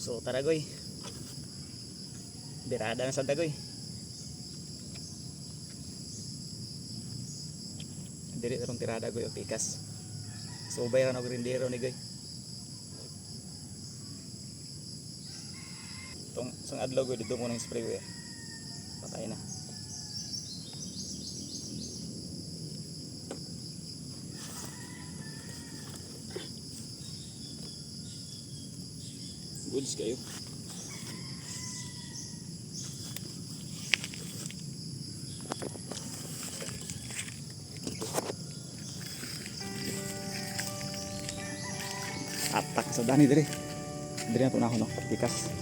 So tara goy, birada na sa dagoy. Diri tarong tirada goy o pikas. So ubay ra na grindero ni goy. Tong sang adlaw goy dito mo nang spray goy. Patay na. Goods kayo. Atak sa dani dire. Dire na to na ako no, pikas.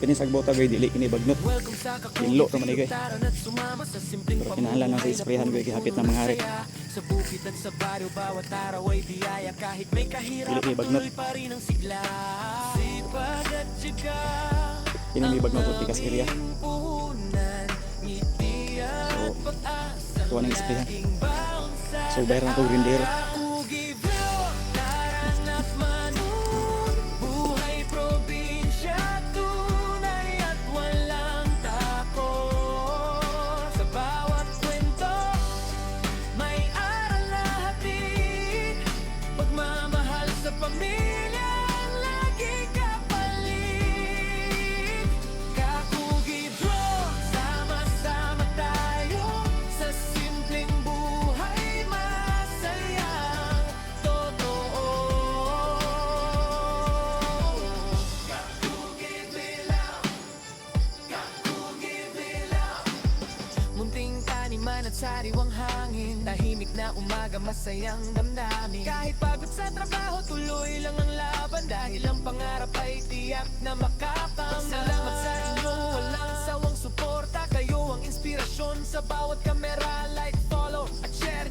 Kini sagbota gay dili kini bagnot. Pinlo ra man gay. Pero kinahanglan lang sa isprehan gay gihapit na mangarik. Sa bukid at sa baryo bawat araw ay biyaya kahit may kahirapan tuloy pa rin ang sigla. Sipag at tiyaga. Kini may bagnot o pikas area. So, tuwa ng isprehan. So, bayar na to grindero. At sariwang hangin, tahimik na umaga, masayang damdamin. Kahit pagod sa trabaho, tuloy lang ang laban. Dahil ang pangarap ay tiyak na makakamtan. Salamat sa inyo, walang sawang suporta. Kayo ang inspirasyon sa bawat kamera. Like, follow at share